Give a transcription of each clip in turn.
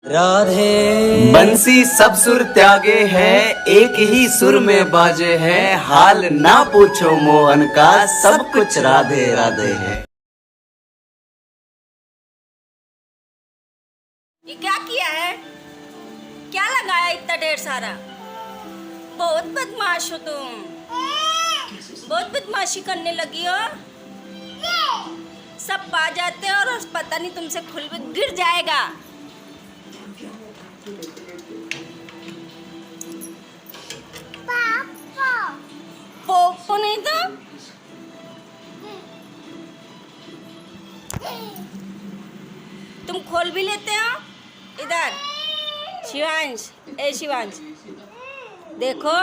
राधे बंसी सब सुर त्यागे है, एक ही सुर में बाजे है। हाल ना पूछो मोहन का, सब कुछ राधे राधे है। ये क्या किया है? क्या लगाया इतना ढेर सारा? बहुत बदमाश हो तुम, बहुत बदमाशी करने लगी हो। सब पा जाते हो और पता नहीं तुमसे खुल भी गिर जाएगा। पोपो नहीं तो तुम खोल भी लेते हो। इधर शिवांश, ए शिवांश देखो,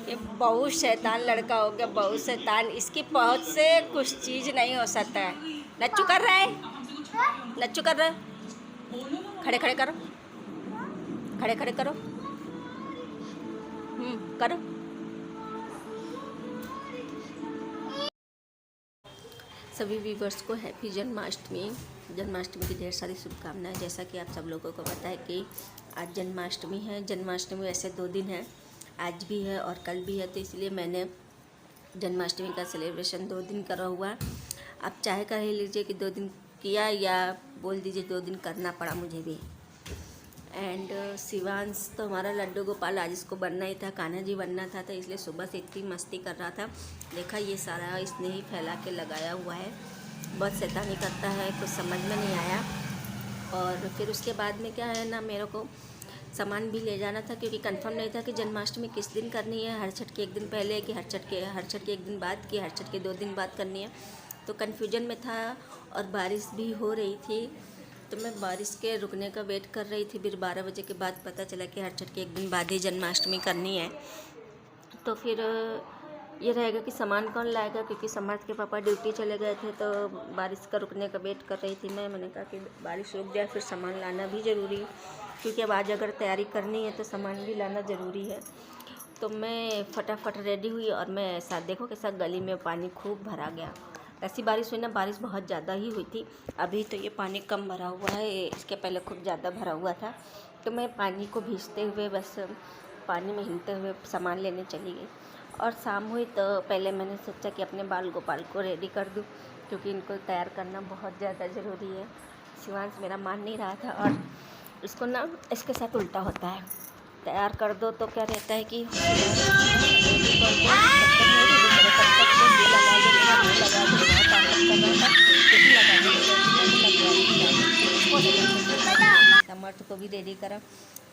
ये बहुत शैतान लड़का हो गया, बहुत शैतान। इसकी पहुंच से कुछ चीज नहीं हो सकता है। नच्चू कर रहा है, नच्चू कर रहा है। खड़े खड़े करो, खड़े खड़े करो, करो। सभी व्यूवर्स को हैप्पी जन्माष्टमी। जन्माष्टमी की ढेर सारी शुभकामनाएं। जैसा कि आप सब लोगों को पता है कि आज जन्माष्टमी है। जन्माष्टमी वैसे 2 दिन है, आज भी है और कल भी है, तो इसलिए मैंने जन्माष्टमी का सेलिब्रेशन 2 दिन करा हुआ। आप चाहे कर ही लीजिए कि 2 दिन किया, या बोल दीजिए 2 दिन करना पड़ा मुझे भी। एंड शिवांश तो हमारा लड्डू गोपाल, आज इसको बनना ही था, कान्हा जी बनना था, तो इसलिए सुबह से इतनी मस्ती कर रहा था। देखा ये सारा इसने ही फैला के लगाया हुआ है। बहुत शैतानी करता है, कुछ समझ में नहीं आया। और फिर उसके बाद में क्या है ना, मेरे को सामान भी ले जाना था, क्योंकि कंफर्म नहीं था कि जन्माष्टमी किस दिन करनी है। हर छठ के 1 दिन पहले कि हर छठ के 1 दिन बाद कि हर छठ के 2 दिन बाद करनी है, तो कन्फ्यूजन में था। और बारिश भी हो रही थी, तो मैं बारिश के रुकने का वेट कर रही थी। फिर 12 बजे के बाद पता चला कि हर छठ के 1 दिन बाद ही जन्माष्टमी करनी है। तो फिर ये रहेगा कि सामान कौन लाएगा, क्योंकि समर्थ के पापा ड्यूटी चले गए थे, तो बारिश का रुकने का वेट कर रही थी मैंने कहा कि बारिश रुक जाए फिर सामान लाना भी ज़रूरी है, क्योंकि अब आज अगर तैयारी करनी है तो सामान भी लाना ज़रूरी है। तो मैं फटाफट रेडी हुई और मैं ऐसा देखो कैसा गली में पानी खूब भरा गया। ऐसी बारिश हुई ना, बारिश बहुत ज़्यादा ही हुई थी। अभी तो ये पानी कम भरा हुआ है, इसके पहले खूब ज़्यादा भरा हुआ था। तो मैं पानी को भीजते हुए, बस पानी में हिलते हुए सामान लेने चली गई। और शाम हुई तो पहले मैंने सोचा कि अपने बाल गोपाल को रेडी कर दूँ, क्योंकि इनको तैयार करना बहुत ज़्यादा ज़रूरी है। शिवांश मेरा मान नहीं रहा था, और इसको ना इसके साथ उल्टा होता है। तैयार कर दो तो क्या रहता है कि समर्थ को भी रेडी करा,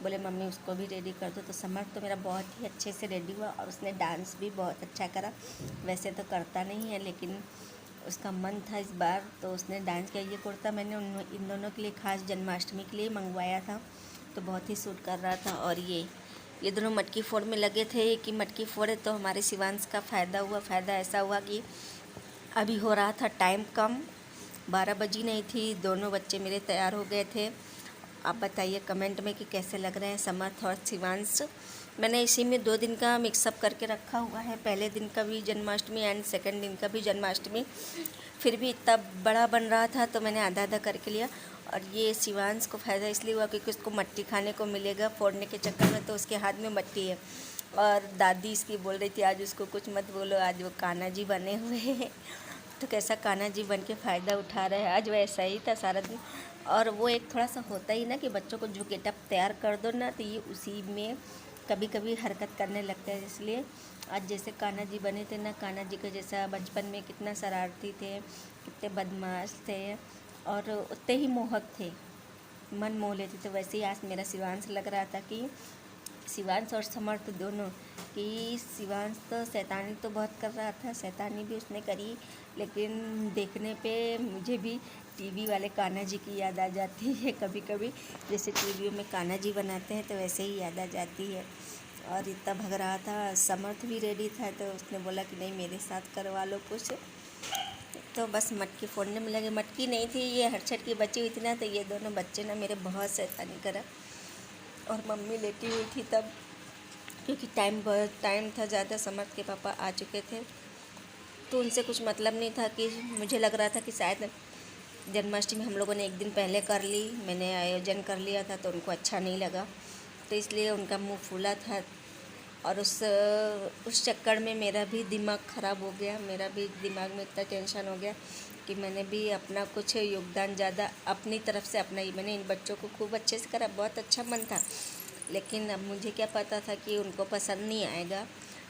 बोले मम्मी उसको भी रेडी कर दो। तो समर्थ तो मेरा बहुत ही अच्छे से रेडी हुआ, और उसने डांस भी बहुत अच्छा करा। वैसे तो करता नहीं है, लेकिन उसका मन था इस बार, तो उसने डांस किया। ये कुर्ता मैंने इन दोनों के लिए खास जन्माष्टमी के लिए मंगवाया था, तो बहुत ही सूट कर रहा था। और ये दोनों मटकी फोड़ में लगे थे कि मटकी फोड़े, तो हमारे शिवांश का फ़ायदा हुआ। फ़ायदा ऐसा हुआ कि अभी हो रहा था टाइम कम, 12 बजी नहीं थी, दोनों बच्चे मेरे तैयार हो गए थे। आप बताइए कमेंट में कि कैसे लग रहे हैं समर्थ और शिवांश। मैंने इसी में 2 दिन का मिक्सअप करके रखा हुआ है, पहले दिन का भी जन्माष्टमी एंड सेकंड दिन का भी जन्माष्टमी। फिर भी इतना बड़ा बन रहा था, तो मैंने आधा आधा करके लिया। और ये शिवांश को फ़ायदा इसलिए हुआ क्योंकि उसको मट्टी खाने को मिलेगा फोड़ने के चक्कर में, तो उसके हाथ में मट्टी है। और दादी इसकी बोल रही थी आज उसको कुछ मत बोलो, आज वो कान्हा जी बने हुए हैं। तो कैसा कान्हा जी बन के फ़ायदा उठा रहे हैं, आज वैसा ही था सारा दिन। और वो एक थोड़ा सा होता ही ना कि बच्चों को जो गेटअप तैयार कर दो ना, तो ये उसी में कभी कभी हरकत करने लगता है। इसलिए आज जैसे कान्हा जी बने थे ना, कान्हा जी का जैसा बचपन में कितना शरारती थे, कितने बदमाश थे, और उतने ही मोहक थे, मन मोह लेते थे। वैसे ही आज मेरा शिवांश लग रहा था कि शिवांश और समर्थ दोनों, कि शिवांश तो शैतानी तो बहुत कर रहा था, शैतानी भी उसने करी, लेकिन देखने पे मुझे भी टीवी वाले कान्हा जी की याद आ जाती है कभी कभी। जैसे टीवी में कान्हा जी बनाते हैं तो वैसे ही याद आ जाती है। और इतना भग रहा था। समर्थ भी रेडी था, तो उसने बोला कि नहीं मेरे साथ करवा लो कुछ। तो बस मटकी फोड़ने में लगे। मटकी नहीं थी, ये हरछट की बची हुई थी ना, तो ये दोनों बच्चे ना मेरे बहुत शैतानी करा। और मम्मी लेटी हुई थी तब, क्योंकि बहुत टाइम था ज़्यादा, समर्थ के पापा आ चुके थे तो उनसे कुछ मतलब नहीं था। कि मुझे लग रहा था कि शायद जन्माष्टमी हम लोगों ने एक दिन पहले कर ली, मैंने आयोजन कर लिया था तो उनको अच्छा नहीं लगा, तो इसलिए उनका मुंह फूला था। और उस चक्कर में मेरा भी दिमाग ख़राब हो गया, मेरा भी दिमाग में इतना टेंशन हो गया कि मैंने भी अपना कुछ योगदान ज़्यादा अपनी तरफ से अपना ही, मैंने इन बच्चों को खूब अच्छे से करा, बहुत अच्छा मन था, लेकिन अब मुझे क्या पता था कि उनको पसंद नहीं आएगा,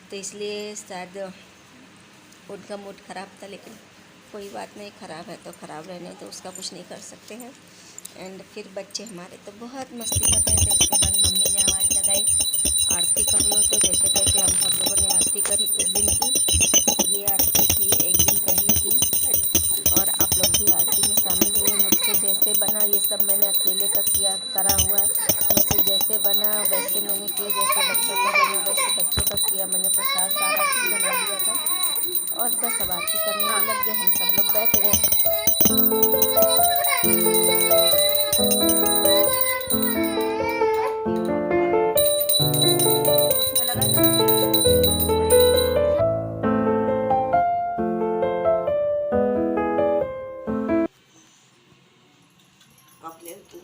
तो इसलिए शायद उनका मूड ख़राब था। लेकिन कोई बात नहीं, ख़राब है तो ख़राब रहने तो उसका कुछ नहीं कर सकते हैं। एंड फिर बच्चे हमारे तो बहुत मस्ती कर रहे थे। उसके बाद मम्मी ने आवाज़ लगाई आरती कर लो, तो जैसे तैसे हम सब लोगों ने आरती करी उस दिन की। ये आरती थी एक दिन पहले की, और आप लोग भी आरती में शामिल हुए। मुझसे जैसे बना, ये सब मैंने अकेले का किया करा हुआ है, मुझसे जैसे बना वैसे मैंने किया, जैसे बच्चों का बना वैसे बच्चों का किया। मैंने प्रसाद सारा कुछ बना दिया था और बस अब आरती करने में लग गए, हम सब लोग बैठ गए। उसमें लगा था। कप ले तू।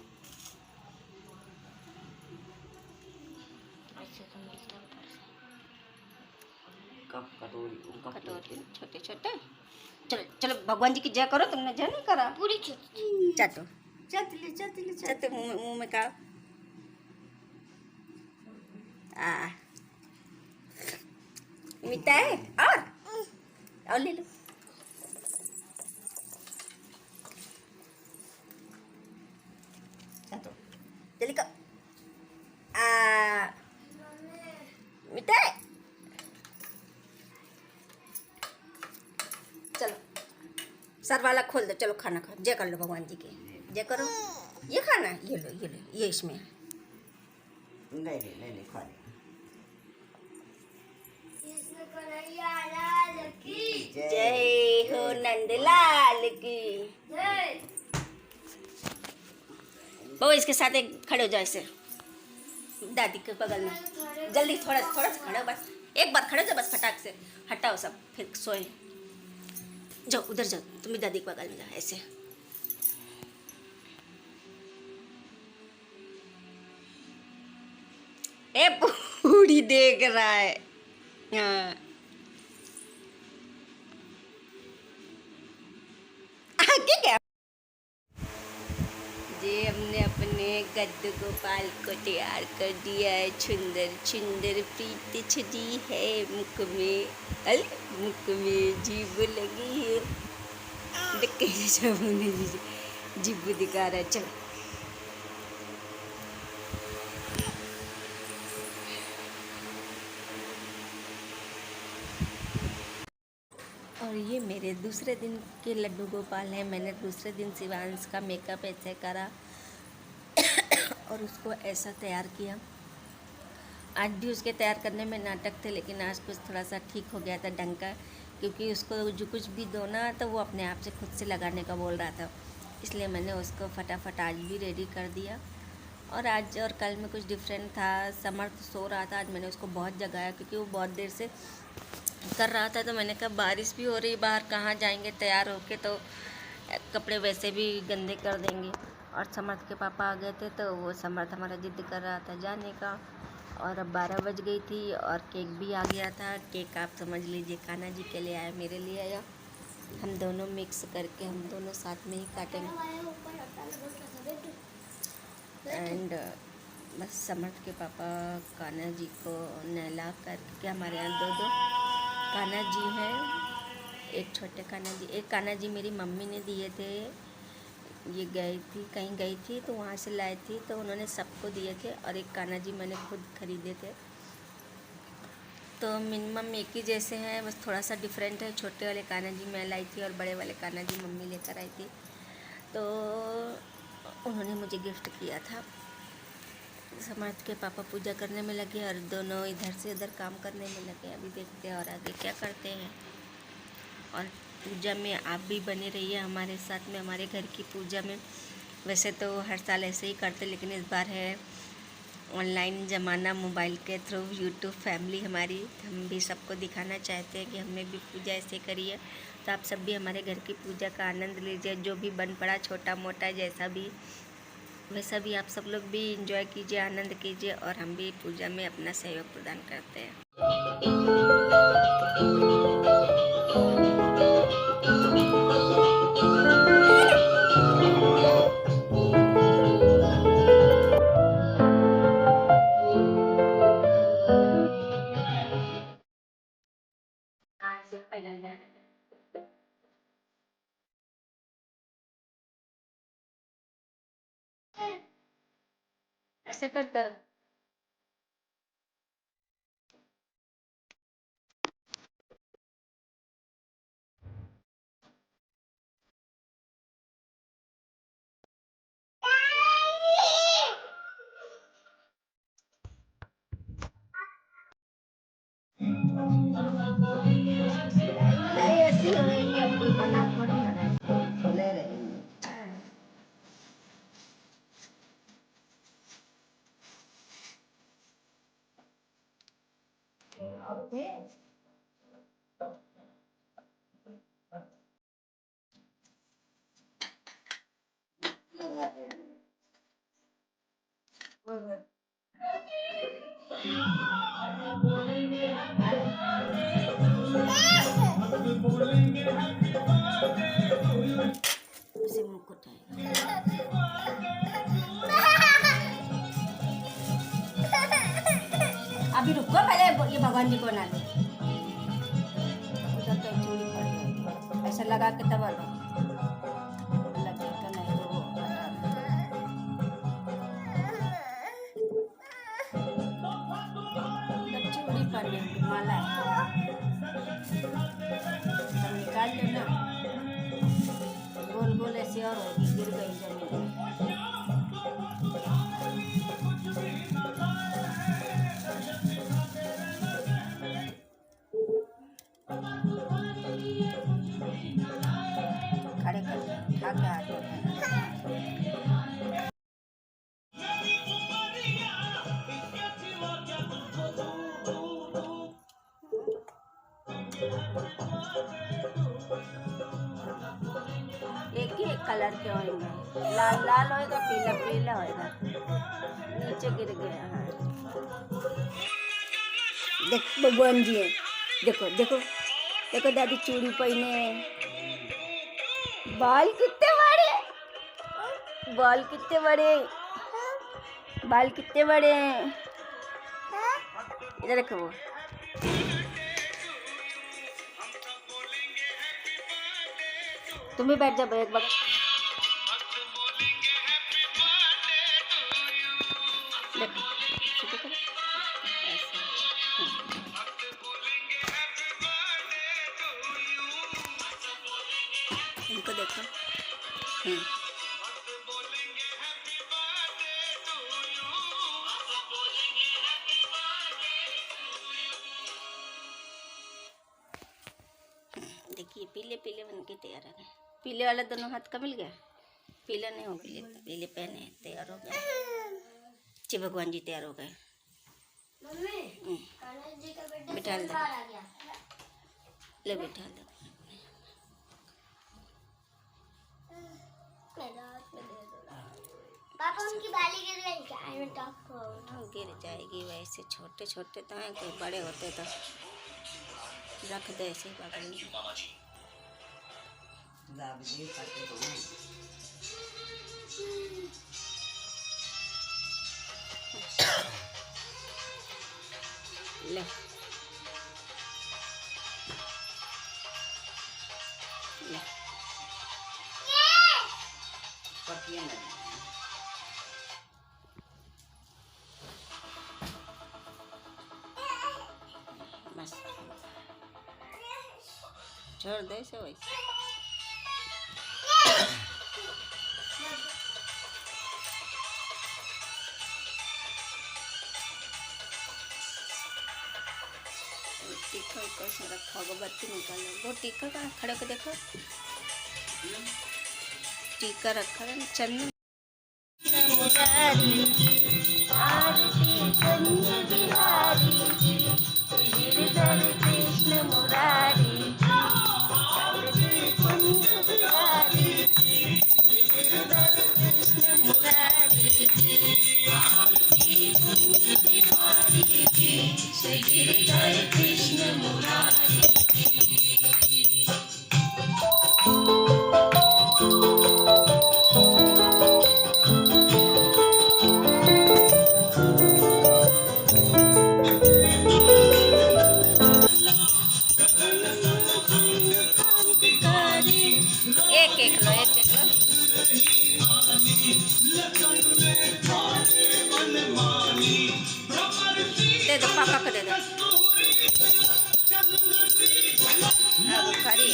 ऐसे तो मिलता है उधर से। कप कटोरी कप ले। कटोरी छोटे छोटे। चलो चलो, भगवान जी की जय करो, तुमने जय नहीं करा। पूरी छोटी चाटो, चतली चतली चाटो मुंह में का। मीठा है और ले लो। चाटो जल्दी का। मीठा है। चलो सर वाला खोल दो, चलो खाना खाओ, जय कर लो भगवान जी की, जय करो। ये खाना है, ये लो ये लो, ये इसमें है। नहीं खा ले। जय हो नंदलाल की। वो इसके साथ एक खड़े हो जाओ ऐसे, दादी के बगल में जल्दी, थोड़ा थोड़ा सा खड़े हो, बस एक बार खड़े हो जाओ, बस फटाक से हटाओ सब, फिर सोए। जाओ उधर जाओ, तुम भी दादी के बगल में जाओ ऐसे। ए पूरी देख रहा है। हाँ ठीक है जी, हमने अपने गद्दू गोपाल को तैयार कर दिया है। सुंदर सुंदर प्रीति छड़ी है मुख में, मुख में जीभ लगी है। देख कैसे जीभ दिखा रहा है। चलो और ये मेरे दूसरे दिन के लड्डू गोपाल हैं। मैंने दूसरे दिन शिवांश का मेकअप ऐसे करा और उसको ऐसा तैयार किया। आज भी उसके तैयार करने में नाटक थे, लेकिन आज कुछ थोड़ा सा ठीक हो गया था ढंग का, क्योंकि उसको जो कुछ भी दो ना तो वो अपने आप से खुद से लगाने का बोल रहा था, इसलिए मैंने उसको फटाफट आज भी रेडी कर दिया। और आज और कल में कुछ डिफरेंट था। समर्थ सो रहा था, आज मैंने उसको बहुत जगाया क्योंकि वो बहुत देर से कर रहा था। तो मैंने कहा बारिश भी हो रही, बाहर कहाँ जाएंगे तैयार होके, तो कपड़े वैसे भी गंदे कर देंगे। और समर्थ के पापा आ गए थे तो वो समर्थ हमारा जिद कर रहा था जाने का। और अब 12 बज गई थी और केक भी आ गया था। केक आप समझ लीजिए कान्हा जी के लिए आया, मेरे लिए आया। हम दोनों मिक्स करके हम दोनों साथ में ही काटेंगे। एंड बस समर्थ के पापा कान्हा जी को नहला करके, हमारे यहाँ दो कान्हा जी हैं। एक छोटे कान्हा जी, एक कान्हा जी मेरी मम्मी ने दिए थे। ये गई थी, कहीं गई थी तो वहाँ से लाए थी, तो उन्होंने सबको दिए थे। और एक कान्हा जी मैंने खुद खरीदे थे। तो मिनिमम एक ही जैसे हैं, बस थोड़ा सा डिफरेंट है। छोटे वाले कान्हा जी मैं लाई थी और बड़े वाले कान्हा जी मम्मी लेकर आई थी। तो उन्होंने मुझे गिफ्ट किया था। समर्थ के पापा पूजा करने में लगे और दोनों इधर से उधर काम करने में लगे। अभी देखते हैं और आगे क्या करते हैं। और पूजा में आप भी बने रहिए हमारे साथ में, हमारे घर की पूजा में। वैसे तो हर साल ऐसे ही करते, लेकिन इस बार है ऑनलाइन ज़माना, मोबाइल के थ्रू यूट्यूब फैमिली हमारी, हम भी सबको दिखाना चाहते हैं कि हमने भी पूजा ऐसे करी है। तो आप सब भी हमारे घर की पूजा का आनंद लीजिए, जो भी बन पड़ा छोटा मोटा जैसा भी, वैसा भी आप सब लोग भी एंजॉय कीजिए, आनंद कीजिए, और हम भी पूजा में अपना सहयोग प्रदान करते हैं। ऐसे करता ऐसी होगी, अपनी मना थोड़ी ना ले रहे। उसे मुकुट है। अभी रुको, पहले ये भगवान जी को ना दो। उधर तो चूड़ी पड़ी है, ऐसा लगा के तब लो, लगे तो नहीं तो वो हटा दो। चूड़ी पड़ी है, माला है, सब निकाल लो ना। गोल गोल ऐसे और होगी, गिर गई जमीन में। खड़े कर उठा के हाथ में। एक ही एक कलर के होंगे, लाल लाल होएगा, पीला पीला होएगा। नीचे गिर गया है। देख भगवान जी है, देखो देखो देखो दादी चूड़ी पहने, बाल कितने बड़े, बाल कितने बड़े, बाल कितने बड़े हैं। इधर देखो वो, तुम भी बैठ जाओ एक बार। देखो इनको देखो। देखिए पीले पीले बन के तैयार हो गए। पीले वाला दोनों हाथ का मिल गया, पीला नहीं हो, पीले पीले पहने तैयार हो गए। ची भगवान जी तैयार हो गए। बिठा दो, ले बिठा दो। पापा उनकी बाली गिर गई क्या? गिर जाएगी, वैसे छोटे छोटे तो हैं, कोई बड़े होते तो रख दे ऐसे बगल में। ले ले बस छोड़ दे से वैसे। टीका कैसे रखा होगा, बत्ती निकालो। वो टीका का खड़े को देखो, टीका रखा है चंदन। आरती कुंज बिहारी की, गिरधर कृष्ण मुरारी की, आरती कुंज बिहारी की, गिरधर कृष्ण मुरारी की, आरती कुंज बिहारी की, गिरधर कृष्ण मुरारी। एक एक लो, एक एक लो। दे दो पापा को, दे दो। अब करी।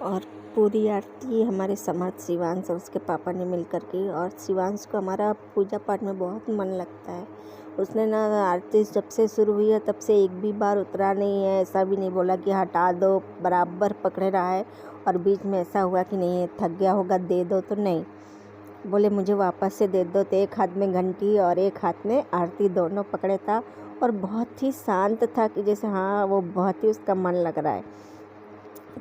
और पूरी आरती हमारे समर्थ शिवांश और उसके पापा ने मिल कर की। और शिवांश को हमारा पूजा पाठ में बहुत मन लगता है। उसने ना आरती जब से शुरू हुई है तब से एक भी बार उतरा नहीं है। ऐसा भी नहीं बोला कि हटा दो, बराबर पकड़े रहा है। और बीच में ऐसा हुआ कि नहीं थक गया होगा दे दो, तो नहीं, बोले मुझे वापस से दे दो। तो एक हाथ में घंटी और एक हाथ में आरती दोनों पकड़े था। और बहुत ही शांत था कि जैसे हाँ वो बहुत ही उसका मन लग रहा है।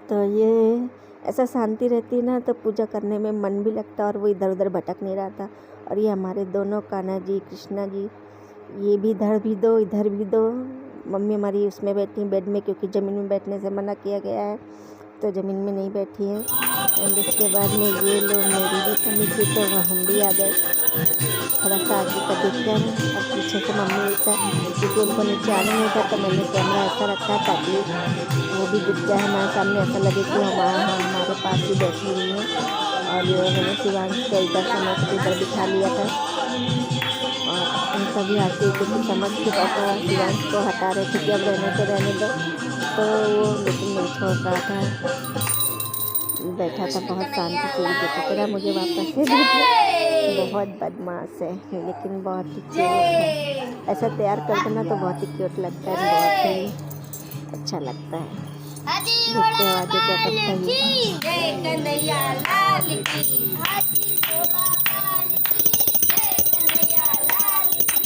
तो ये ऐसा शांति रहती है ना तो पूजा करने में मन भी लगता है और वो इधर उधर भटक नहीं रहा था। और ये हमारे दोनों कान्हा जी, कृष्णा जी, ये भी इधर भी दो इधर भी दो। मम्मी हमारी उसमें बैठी बेड में, क्योंकि ज़मीन में बैठने से मना किया गया है, तो ज़मीन में नहीं बैठी है। एंड उसके बाद में ये लोग मेरी भी कमी थी तो हम भी आ गए। थोड़ा सा आगे का देखते हैं और पीछे से मम्मी का, क्योंकि उनको नीचे आने नहीं था तो मैंने कैमरा ऐसा रखा ताकि वो भी दिख जाए हमारे सामने, ऐसा लगे कि हमारे पास ही बैठी हुई है। और मैंने शिवांश को इधर समझ के इधर बिठा लिया था। और उन सभी आरती क्योंकि समझ के पापा शिवांश को हटा रहे थे कि अब रहने दो, तो वो लेकिन नहीं छोड़ रहा था, बैठा था बहुत शांति से। ये देखो कह रहा मुझे वापस से दे दो। बहुत बदमाश है लेकिन बहुत ही क्यूट है। ऐसा तैयार कर देना तो बहुत ही क्यूट लगता है, बहुत ही अच्छा लगता है। देखते हैं आगे क्या करता है। जय कन्हैया लाल की, हाथी घोड़ा काल की, जय कन्हैया लाल की,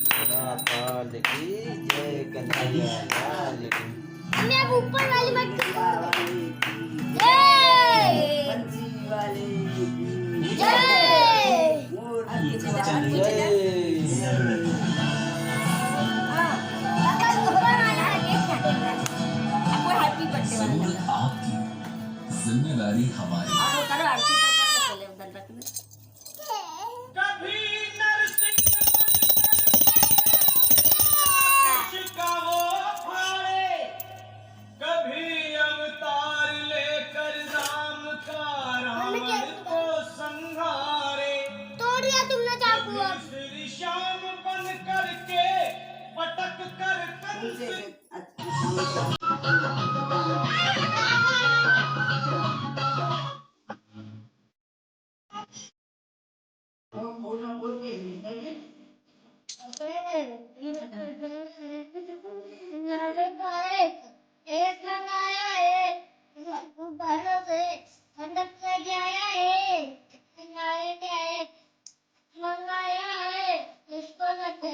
घोड़ा काल की, जय कन्हैया लाल की। मैं अब ऊपर वाली मत बंसी वाले की जय। जिम्मेदारी हमारी। करो आरती तो कर लो, पहले उधर रख लो। कभी नरसिंह का वो फाड़े, कभी अवतार लेकर राम का रावण को संहारे, तोड़ दिया तुमने चाकू। अब श्री श्याम बन करके पटक कर कंस एक मंगाया है बाहर से, ठंडक से क्या आया है, मंगाया क्या है, मंगाया है इसको लगता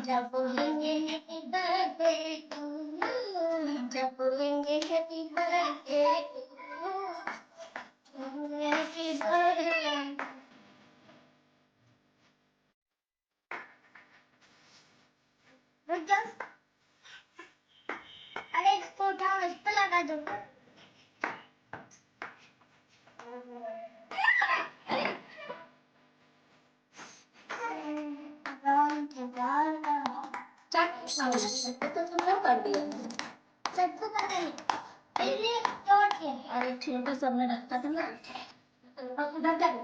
जब बोलेंगे हैप्पी बर्थडे टू यू, जब बोलेंगे happy birthday to you, happy birthday. रुक जा, अरे इसको उठाओ, इस पे लगा दो। तो तुम लोग कर दिया। इसलिए तोड़ के। अरे छोटा सा मैं रखा था ना। अब उधर तक।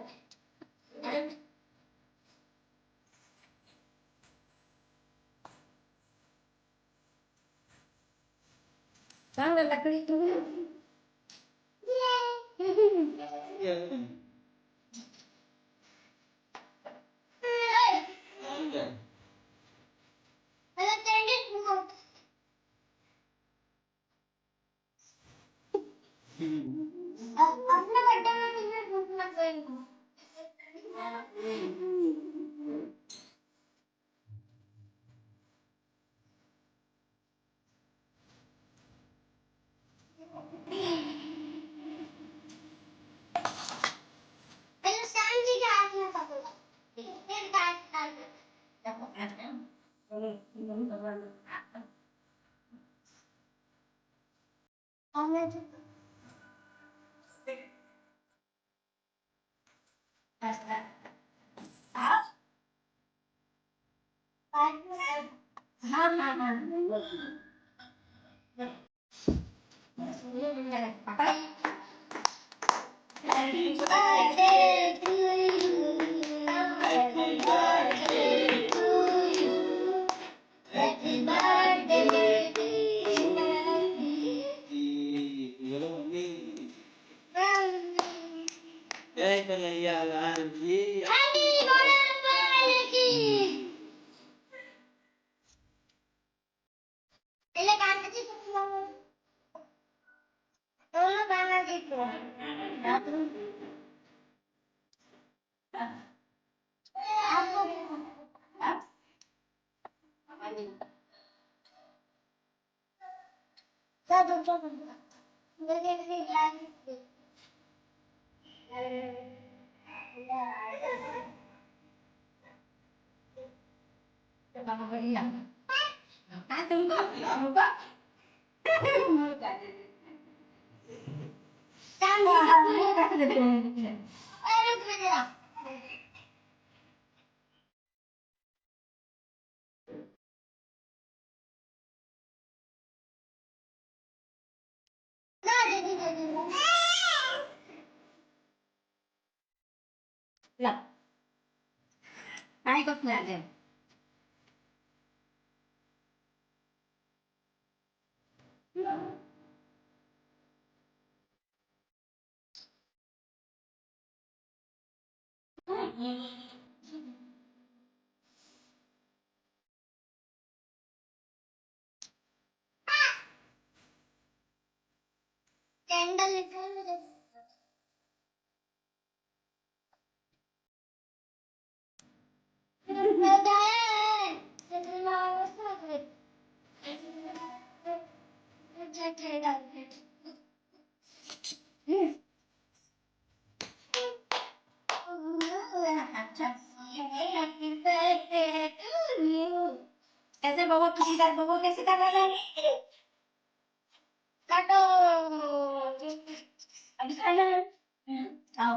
कहाँ है लकड़ी तू? अपने बर्थडे में मुझे पूछना चाहिए। पहले सैम जी के हाथ में पकड़ो। फिर काट हमें हाँ हाँ हाँ Happy birthday to you. Happy birthday to you. Happy birthday to you. Happy birthday. Ele canta de novo. Todo vai de novo. Là ai có nhà đẹp. Candle little. कैसे बबो किसी का बबो कैसे कर रहा है काटो अभी खाना है आओ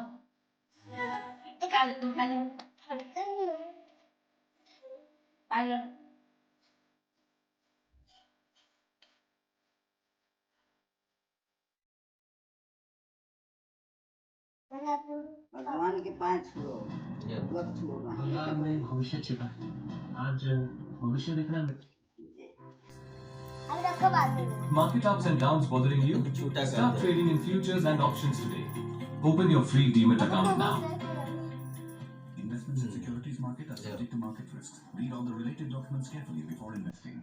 निकाल तुम खाना आलो भगवान के पांच छुओ वक्त छुओ भगवान में भविष्य छिपा है। आज भविष्य देखना है। हम रखो बात में Market ups and downs bothering you? Start trading in futures and options today. Open your free Demat account now. Investments in securities market are subject to market risks. Read all the related documents carefully before investing.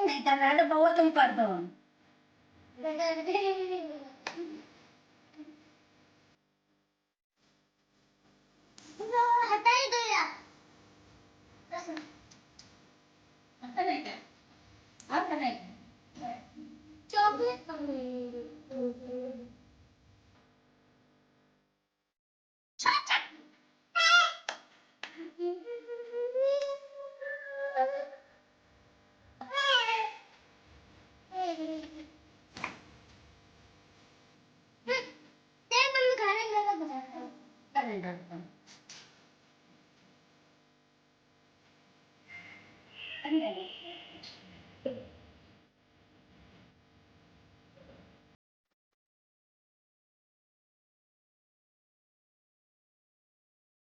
नहीं करना तो बहुत तुम कर दो हटा ही दो यार स्टैंडर्ड में।